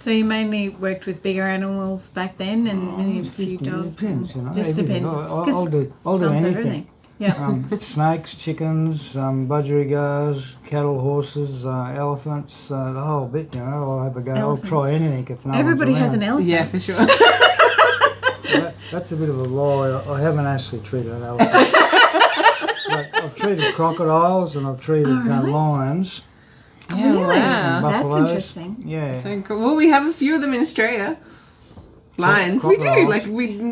So you mainly worked with bigger animals back then, and a few dogs. Depends, you know. Just everything. depends. I'll do anything. Everything. Yeah. Snakes, chickens, budgerigars, cattle, horses, elephants, the whole bit. You know, I'll have a go. Elephants. I'll try anything if no Everybody one's has an around. elephant. Yeah, for sure. That's a bit of a lie. I haven't actually treated an elephant. But I've treated crocodiles and I've treated lions. Yeah, Really? wow. and That's buffaloes. interesting. Yeah. So cool. Well, we have a few of them in Australia. Lions, we do. Crocodiles.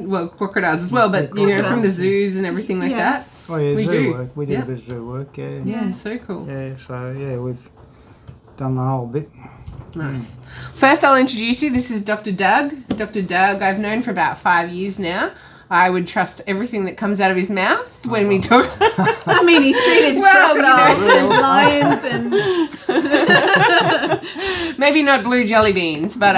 Like crocodiles as well, but you know, from the Crocodiles. zoos and everything like Yeah. that. Oh yeah, We zoo do. work. We did Yeah. a bit of zoo work. Yeah. Yeah, so cool. Yeah. So yeah, we've done the whole bit. Nice. First, I'll introduce you. This is Dr. Doug. Dr. Doug, I've known for about 5 years now. I would trust everything that comes out of his mouth when we talk. I mean, he's treated Well, you crocodiles and lions and... Maybe not blue jelly beans, but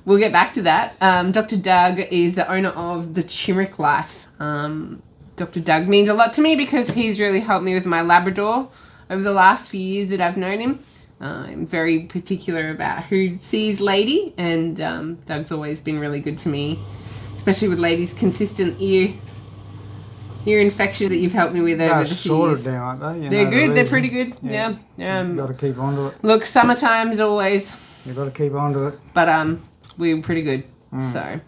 we'll get back to that. Dr. Doug is the owner of the Turmeric Life. Dr. Doug means a lot to me because he's really helped me with my Labrador over the last few years that I've known him. I'm very particular about who sees Lady, and Doug's always been really good to me, especially with Lady's consistent ear infections that you've helped me with over They're the few sorted years. now, aren't they? You They're know the good. They're reason. pretty good. Yeah. You've got to keep onto it. Look, summertime's always, You've got to keep onto it. but we're pretty good. So,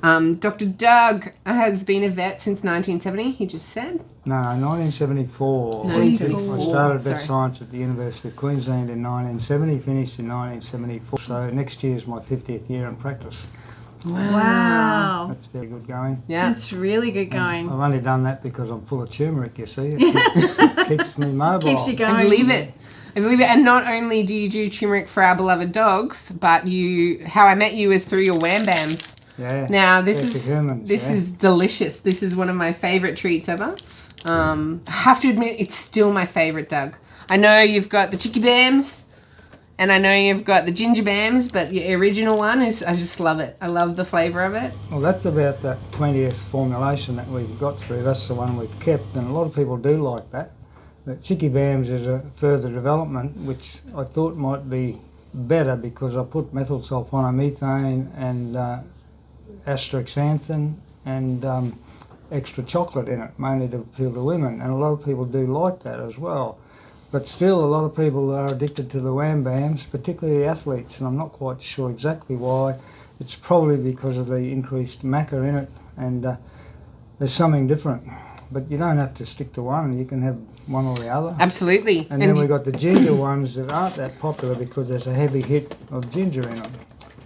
Dr. Doug has been a vet since 1970. He just said. No, 1974. 1974. I started vet Sorry. science at the University of Queensland in 1970, finished in 1974. So next year is my 50th year in practice. Wow. That's very good going. Yeah. That's really good going. I've only done that because I'm full of turmeric, you see. It keeps me mobile. Keeps you going. I believe it. I believe it. And not only do you do turmeric for our beloved dogs, but how I met you is through your wham bams. Yeah. Now this They're for is humans, this yeah. is delicious. This is one of my favorite treats ever. I have to admit, it's still my favorite, Doug. I know you've got the chicky bams, and I know you've got the ginger bams, but your original one is, I just love it. I love the flavour of it. Well, that's about that 20th formulation that we've got through. That's the one we've kept, and a lot of people do like that. The Chicky Bams is a further development, which I thought might be better because I put methyl sulfonomethane and astaxanthin and extra chocolate in it, mainly to appeal to women, and a lot of people do like that as well. But still, a lot of people are addicted to the wham bams, particularly athletes, and I'm not quite sure exactly why. It's probably because of the increased maca in it, and there's something different. But you don't have to stick to one, you can have one or the other. Absolutely. And then we've got the ginger ones that aren't that popular because there's a heavy hit of ginger in them.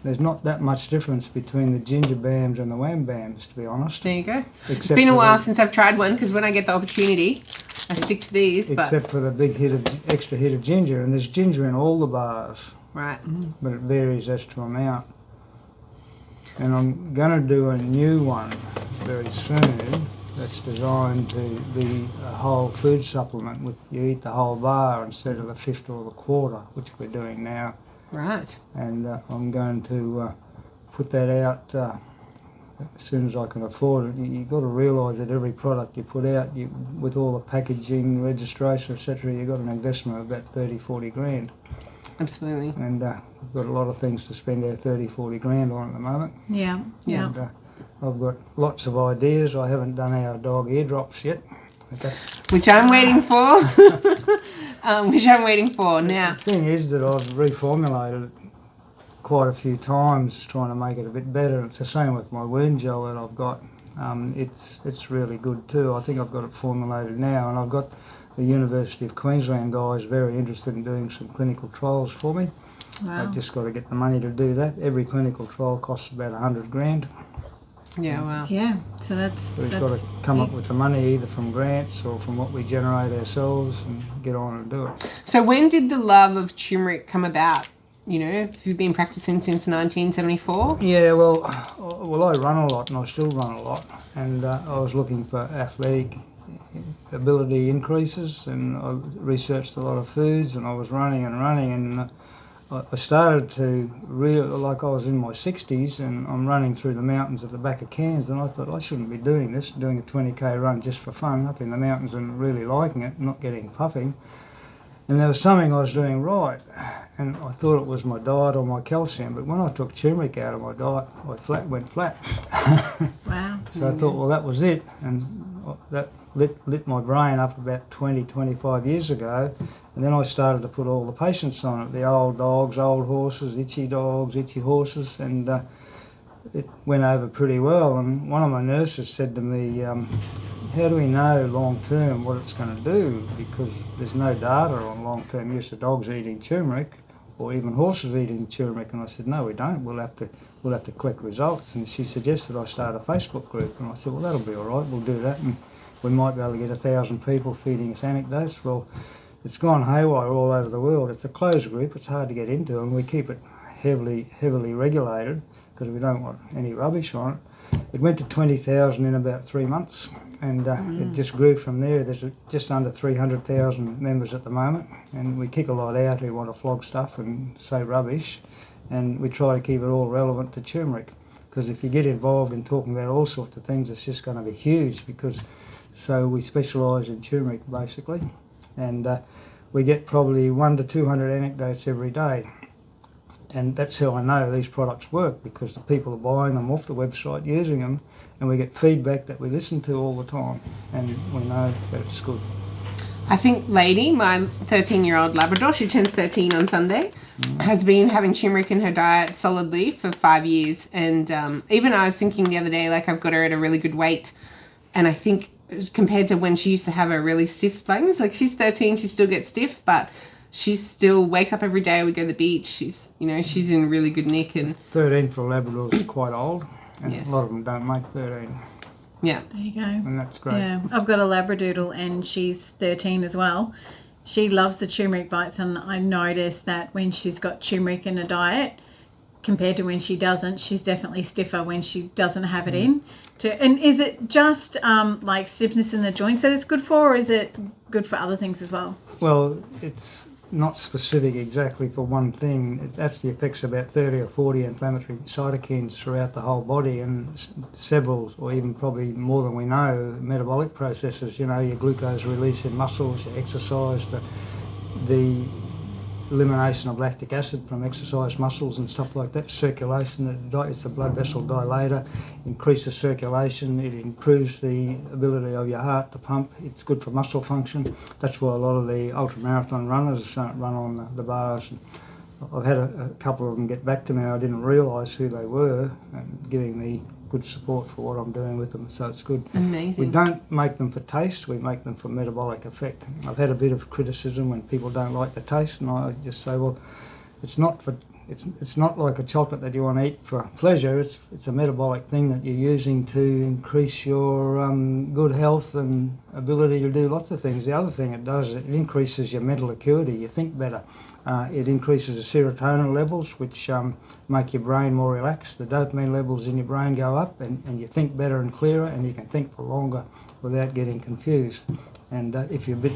There's not that much difference between the ginger bams and the wham bams, to be honest. There you go. It's Except been a for while the- since I've tried one, because when I get the opportunity, I stick to these. Except for the big extra hit of ginger, and there's ginger in all the bars, Right. but it varies as to amount. And I'm going to do a new one very soon that's designed to be a whole food supplement. With you eat the whole bar instead of the fifth or the quarter, which we're doing now. Right. And I'm going to put that out as soon as I can afford it. You've got to realise that every product you put out, with all the packaging, registration, etc., you've got an investment of about 30-40 grand. Absolutely. And we've got a lot of things to spend our 30-40 grand on at the moment. Yeah. Yeah. And I've got lots of ideas. I haven't done our dog eardrops yet. Which I'm waiting for. Now. The thing is that I've reformulated it quite a few times, trying to make it a bit better. It's the same with my wound gel that I've got. It's really good too. I think I've got it formulated now, and I've got the University of Queensland guys very interested in doing some clinical trials for me. Wow. I've just got to get the money to do that. Every clinical trial costs about 100 grand. Yeah, wow. Yeah. So that's. So we've got to come up with the money either from grants or from what we generate ourselves and get on and do it. So when did the love of turmeric come about? You know, have you been practicing since 1974? Yeah, well, I run a lot and I still run a lot, and I was looking for athletic ability increases, and I researched a lot of foods, and I was running, and I started to like I was in my 60s and I'm running through the mountains at the back of Cairns, and I thought I shouldn't be doing this, doing a 20k run just for fun up in the mountains and really liking it, not getting puffing. And there was something I was doing right, and I thought it was my diet or my calcium, but when I took turmeric out of my diet, I went flat. Wow. So I thought, well, that was it, and that lit my brain up about 20, 25 years ago, and then I started to put all the patients on it, the old dogs, old horses, itchy dogs, itchy horses, and it went over pretty well. And one of my nurses said to me, how do we know long term what it's going to do? Because there's no data on long term use of dogs eating turmeric or even horses eating turmeric. And I said, no, we don't. We'll have to collect results. And she suggested I start a Facebook group. And I said, well, that'll be all right. We'll do that. And we might be able to get 1,000 people feeding us anecdotes. Well, it's gone haywire all over the world. It's a closed group. It's hard to get into, and we keep it heavily regulated because we don't want any rubbish on it. It went to 20,000 in about 3 months, and it just grew from there. There's just under 300,000 members at the moment, and we kick a lot out who want to flog stuff and say rubbish, and we try to keep it all relevant to turmeric, because if you get involved in talking about all sorts of things, it's just going to be huge. So we specialise in turmeric basically, and we get probably 100 to 200 anecdotes every day. And that's how I know these products work, because the people are buying them off the website, using them, and we get feedback that we listen to all the time, and we know that it's good. I think Lady, my 13-year-old Labrador, she turns 13 on Sunday, has been having turmeric in her diet solidly for 5 years. And even I was thinking the other day, like, I've got her at a really good weight, and I think compared to when she used to have her really stiff things, like she's 13, she still gets stiff, but she still wakes up every day. We go to the beach. She's in really good nick. And 13 for a Labrador is quite old, and yes, a lot of them don't make 13. Yeah. There you go. And that's great. Yeah, I've got a Labradoodle and she's 13 as well. She loves the turmeric bites, and I noticed that when she's got turmeric in her diet compared to when she doesn't, she's definitely stiffer when she doesn't have it in. And is it just like stiffness in the joints that it's good for, or is it good for other things as well? Well, it's not specific exactly for one thing. It actually affects about 30 or 40 inflammatory cytokines throughout the whole body, and several, or even probably more than we know, metabolic processes. Your glucose release in muscles, your exercise, the elimination of lactic acid from exercise muscles and stuff like that, circulation, it's a blood vessel dilator, increases circulation, it improves the ability of your heart to pump, it's good for muscle function. That's why a lot of the ultramarathon runners run on the bars. I've had a couple of them get back to me. I didn't realise who they were, and giving me good support for what I'm doing with them, so it's good. Amazing. We don't make them for taste, we make them for metabolic effect. I've had a bit of criticism when people don't like the taste, and I just say, well, it's not like a chocolate that you want to eat for pleasure. It's a metabolic thing that you're using to increase your good health and ability to do lots of things. The other thing it does, it increases your mental acuity. You think better. It increases the serotonin levels, which make your brain more relaxed. The dopamine levels in your brain go up, and you think better and clearer, and you can think for longer without getting confused. And if you're a bit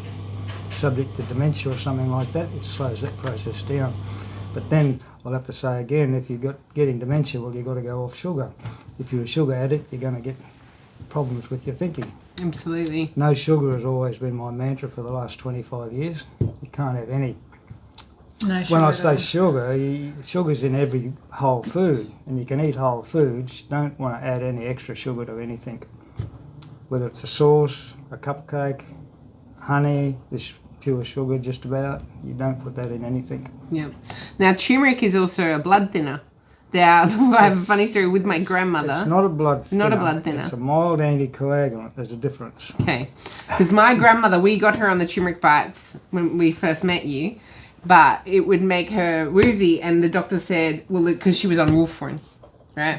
subject to dementia or something like that, it slows that process down. But then I'll have to say again, if you're getting dementia, well, you've got to go off sugar. If you're a sugar addict, you're going to get problems with your thinking. Absolutely. No sugar has always been my mantra for the last 25 years. You can't have any. No sugar. When I say sugar, sugar's in every whole food, and you can eat whole foods. You don't want to add any extra sugar to anything. Whether it's a sauce, a cupcake, honey, this pure sugar just about, you don't put that in anything. Yeah. Now, turmeric is also a blood thinner. I have a funny story with my grandmother. It's not a blood thinner. Not a blood thinner. It's a mild anticoagulant. There's a difference. Okay. Because my grandmother, we got her on the turmeric bites when we first met you, but it would make her woozy, and the doctor said, well, because she was on warfarin, right?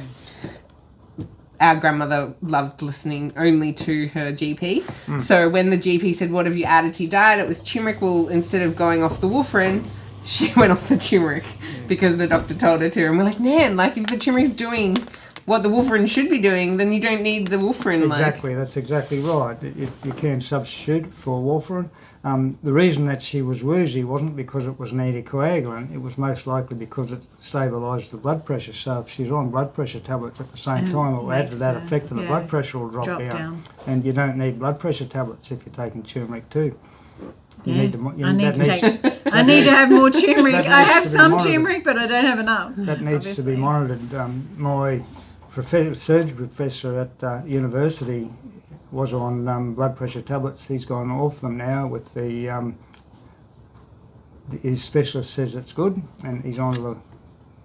Our grandmother loved listening only to her GP. So when the GP said, what have you added to your diet? It was turmeric. Well, instead of going off the warfarin, she went off the turmeric because the doctor told her to. And we're like, Nan, like if the turmeric's doing what the warfarin should be doing, then you don't need the warfarin. Exactly, that's exactly right. You can substitute for warfarin. The reason that she was woozy wasn't because it was an anticoagulant, it was most likely because it stabilised the blood pressure. So if she's on blood pressure tablets at the same time, it will add to that effect, and the blood pressure will drop down. And you don't need blood pressure tablets if you're taking turmeric too. You Yeah. need to, I need that to needs, take. I need to have more turmeric. that I needs have to be some monitored. turmeric, but I don't have enough. that needs to be obviously. monitored. My surgery professor at university was on blood pressure tablets. He's gone off them now with his specialist says it's good, and he's on the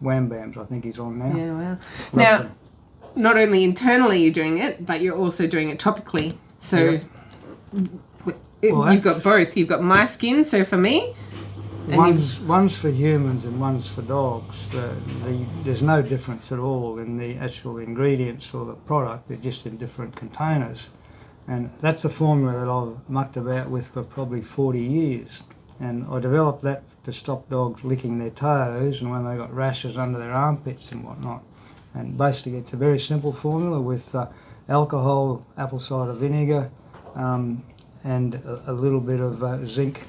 wham bams. I think he's on now. Yeah, wow. Loves Now, them. not only internally you're doing it, but you're also doing it topically. So Well, you've got that's- both. You've got my skin, so for me, and One's for humans and one's for dogs. There's no difference at all in the actual ingredients or the product. They're just in different containers. And that's a formula that I've mucked about with for probably 40 years. And I developed that to stop dogs licking their toes and when they got rashes under their armpits and whatnot. And basically it's a very simple formula with alcohol, apple cider vinegar, and a little bit of zinc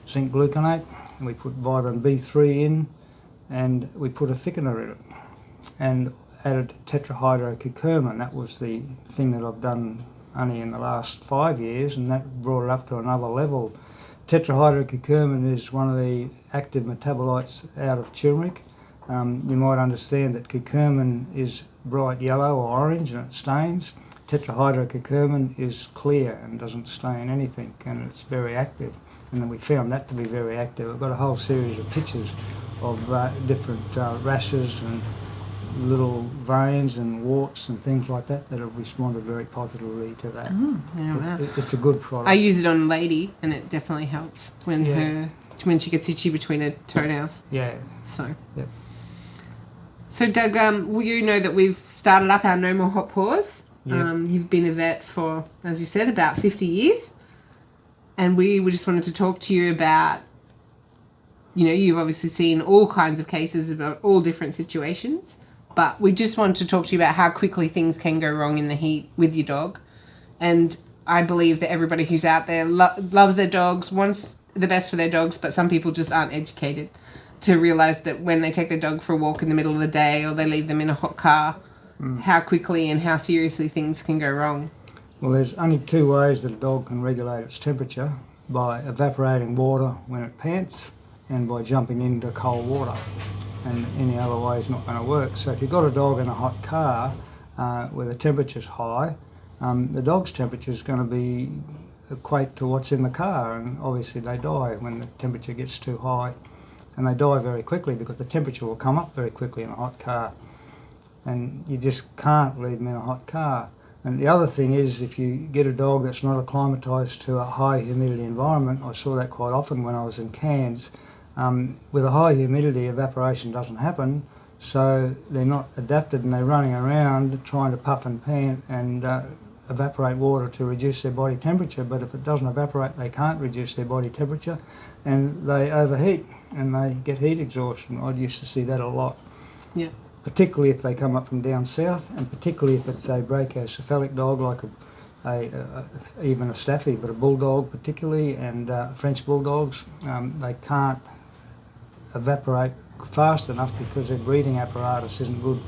gluconate. And we put vitamin B3 in, and we put a thickener in it, and added tetrahydrocurcumin. That was the thing that I've done only in the last 5 years, and that brought it up to another level. Tetrahydrocurcumin is one of the active metabolites out of turmeric. You might understand that curcumin is bright yellow or orange and it stains. Tetrahydrocurcumin is clear and doesn't stain anything, and it's very active. And then we found that to be very active. I've got a whole series of pictures of different rashes and little veins and warts and things like that that have responded very positively to that. yeah, wow. It's a good product. I use it on Lady, and it definitely helps when Yeah. when she gets itchy between her toenails. Yeah. So, Yep. so Doug, you know that we've started up our No More Hot Paws. Yep. You've been a vet for, as you said, about 50 years, and we just wanted to talk to you about. You know, you've obviously seen all kinds of cases about all different situations. But we just want to talk to you about how quickly things can go wrong in the heat with your dog. And I believe that everybody who's out there loves their dogs, wants the best for their dogs, but some people just aren't educated to realise that when they take their dog for a walk in the middle of the day or they leave them in a hot car, how quickly and how seriously things can go wrong. Well, there's only two ways that a dog can regulate its temperature: by evaporating water when it pants and by jumping into cold water. And any other way is not going to work. So if you've got a dog in a hot car where the temperature's high, the dog's temperature is going to be equate to what's in the car, and obviously they die when the temperature gets too high, and they die very quickly because the temperature will come up very quickly in a hot car, and you just can't leave them in a hot car. And the other thing is, if you get a dog that's not acclimatised to a high humidity environment, I saw that quite often when I was in Cairns. With a high humidity, evaporation doesn't happen, so they're not adapted and they're running around trying to puff and pant and evaporate water to reduce their body temperature. But if it doesn't evaporate, they can't reduce their body temperature and they overheat and they get heat exhaustion. I used to see that a lot. Yeah. Particularly if they come up from down south, and particularly if it's a brachycephalic dog like even a staffy, but a bulldog particularly, and French bulldogs, they can't evaporate fast enough because their breathing apparatus isn't good.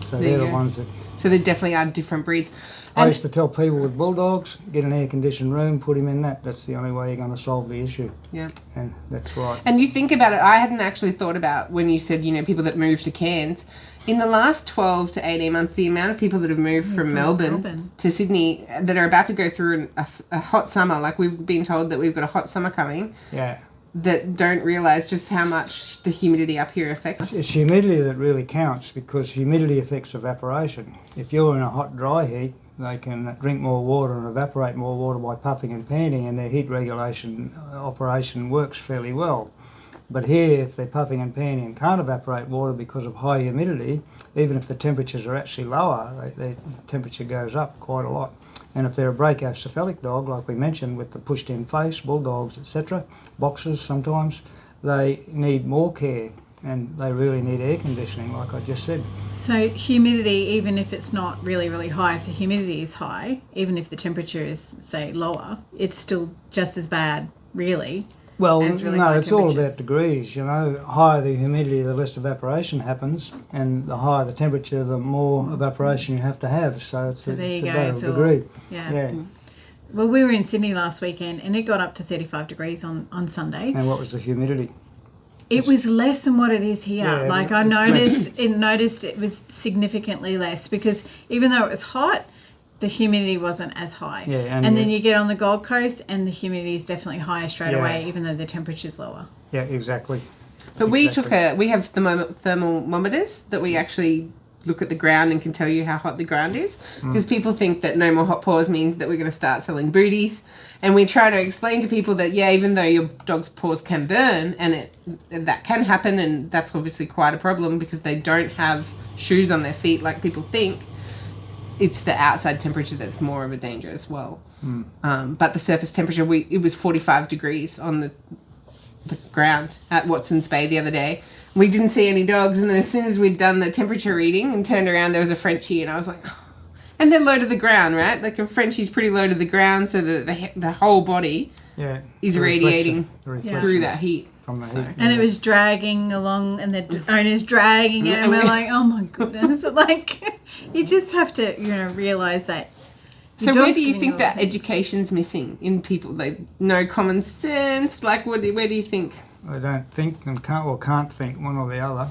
So There you they're the go. ones that So there definitely are different breeds. I And used to tell people with bulldogs, get an air-conditioned room, put him in that. That's the only way you're going to solve the issue. yeah. And that's right. And you think about it, I hadn't actually thought about when you said, you know, people that move to Cairns. In the last 12 to 18 months, the amount of people that have moved from Melbourne to Sydney that are about to go through a hot summer, like we've been told that we've got a hot summer coming, Yeah. that don't realise just how much the humidity up here affects us. It's humidity that really counts, because humidity affects evaporation. If you're in a hot, dry heat, they can drink more water and evaporate more water by puffing and panting, and their heat regulation operation works fairly well. But here, if they're puffing and panting and can't evaporate water because of high humidity, even if the temperatures are actually lower, their temperature goes up quite a lot. And if they're a brachycephalic dog, like we mentioned, with the pushed-in face, bulldogs, etc., boxers sometimes, they need more care, and they really need air conditioning, like I just said. So humidity, even if it's not really, really high, if the humidity is high, even if the temperature is, say, lower, it's still just as bad, really. Well, As really no, high it's all temperatures. about degrees, you know. Higher the humidity, the less evaporation happens, and the higher the temperature, the more evaporation you have to have. So it's So there you it's a go, matter of it's all- degree. Yeah. Yeah. well, we were in Sydney last weekend and it got up to 35 degrees on Sunday. And what was the humidity? It was less than what it is here. Yeah, like I noticed it was significantly less because even though it was hot, the humidity wasn't as high. Yeah, and then you get on the Gold Coast and the humidity is definitely higher straight Yeah. away, even though the temperature's lower. Yeah, exactly. But we have thermometers that we actually look at the ground and can tell you how hot the ground is, because people think that no more hot paws means that we're going to start selling booties, and we try to explain to people that even though your dog's paws can burn and that can happen, and that's obviously quite a problem because they don't have shoes on their feet like people think, it's the outside temperature that's more of a danger as well. But the surface temperature, it was 45 degrees on the ground at Watson's Bay the other day. We didn't see any dogs, and then as soon as we'd done the temperature reading and turned around, there was a Frenchie, and I was like, oh. And they're low to the ground, right? Like a Frenchie's pretty low to the ground, so the whole body is radiating through that heat. From the heat. And it was dragging along, and the owner's dragging it, and we're like, oh my goodness. Like, you just have to, realise that. So where do you think that education's missing in people? Like, no common sense? Like, where do you think? They don't think and can't think, one or the other.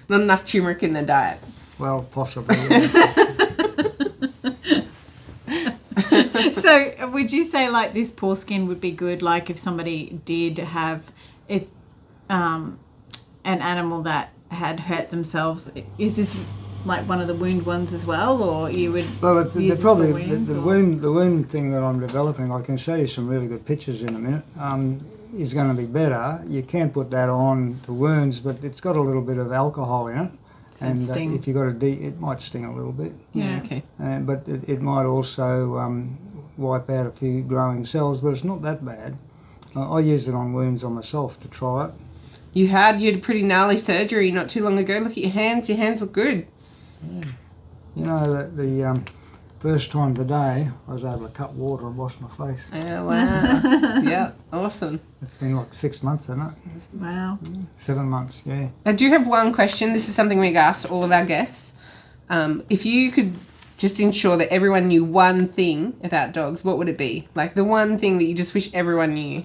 Not enough turmeric in their diet. Well, possibly. Yeah. So would you say like this paw skin would be good, like if somebody did have it, an animal that had hurt themselves? Is this like one of the wound ones as well, or you would Well, use probably this for the wound thing that I'm developing, I can show you some really good pictures in a minute, is going to be better. You can put that on the wounds, but it's got a little bit of alcohol in it. And if you got it might sting a little bit. Yeah. Okay. But it might also wipe out a few growing cells, but it's not that bad. I used it on wounds on myself to try it. You had pretty gnarly surgery not too long ago. Look at your hands. Your hands look good. Yeah. You know, the first time today, I was able to cut water and wash my face. Oh, wow. Yeah, awesome. It's been like 6 months, hasn't it? Wow. 7 months, yeah. I do have one question. This is something we've asked all of our guests. If you could just ensure that everyone knew one thing about dogs, what would it be? Like the one thing that you just wish everyone knew?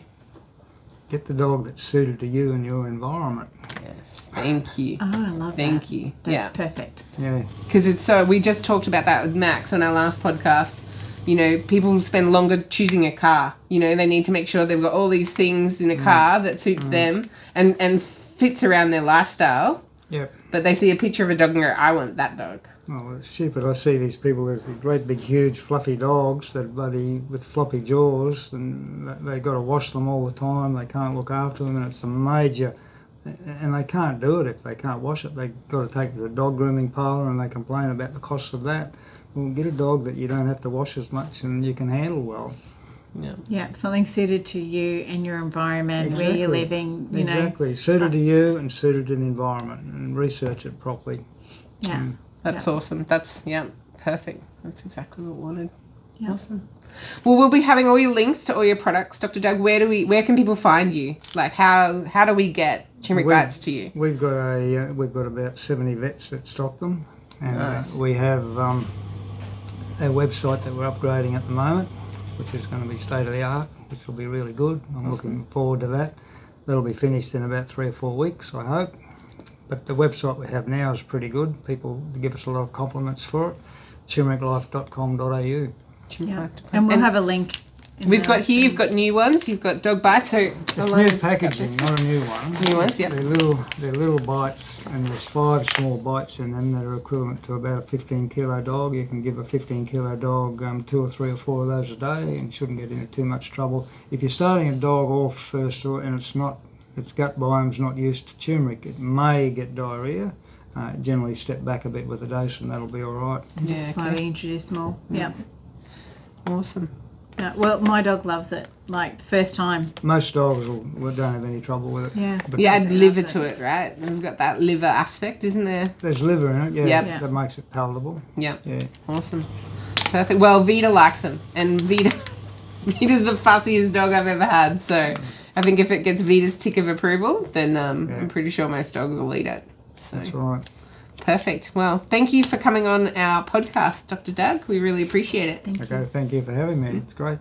Get the dog that's suited to you and your environment. Yes. Thank you. Oh, I love that. Thank you. That's perfect. Yeah. Because it's so, we just talked about that with Max on our last podcast. People spend longer choosing a car. They need to make sure they've got all these things in a car that suits them and fits around their lifestyle. Yep. But they see a picture of a dog and go, I want that dog. Well, it's stupid. I see these people, there's these great big huge fluffy dogs that bloody with floppy jaws, and they got to wash them all the time. They can't look after them, and it's a major, and they can't do it if they can't wash it. They got to take it to a dog grooming parlour, and they complain about the cost of that. Well, get a dog that you don't have to wash as much and you can handle well. Yeah. Yeah, something suited to you and your environment, where you're living, Exactly. Suited to you and suited to the environment, and research it properly. Yeah. That's awesome. That's, perfect. That's exactly what we wanted. Yeah. Awesome. Well, we'll be having all your links to all your products. Dr. Doug, where can people find you? Like, how do we get turmeric bites to you? We've got about 70 vets that stock them, and Nice. we have a website that we're upgrading at the moment, which is going to be state of the art, which will be really good. I'm looking forward to that. That'll be finished in about 3 or 4 weeks, I hope. But the website we have now is pretty good. People give us a lot of compliments for it. turmericlife.com.au. Yeah. And we'll have a link. You've got new ones. You've got dog bites. So It's new packaging, not a new one. New ones, yeah. They're little bites, and there's 5 small bites in them that are equivalent to about a 15-kilo dog. You can give a 15-kilo dog 2 or 3 or 4 of those a day, and shouldn't get into too much trouble. If you're starting a dog off first, and its gut biome's not used to turmeric, it may get diarrhea. Generally step back a bit with the dose, and that'll be all right. Just slowly introduce more. Yeah. Awesome. Yeah. Well, my dog loves it. Like the first time. Most dogs don't have any trouble with it. Yeah. But You add liver to it, right? And we've got that liver aspect, isn't there? there's liver in it, Yep. that makes it palatable. Yeah. Yeah. Awesome. Perfect. Well, Vita likes them, and Vita's the fussiest dog I've ever had. So I think if it gets Vita's tick of approval, then I'm pretty sure most dogs will eat it. So That's right. Perfect. Well, thank you for coming on our podcast, Dr. Doug. We really appreciate it. Thank you. Okay, thank you for having me. It's great.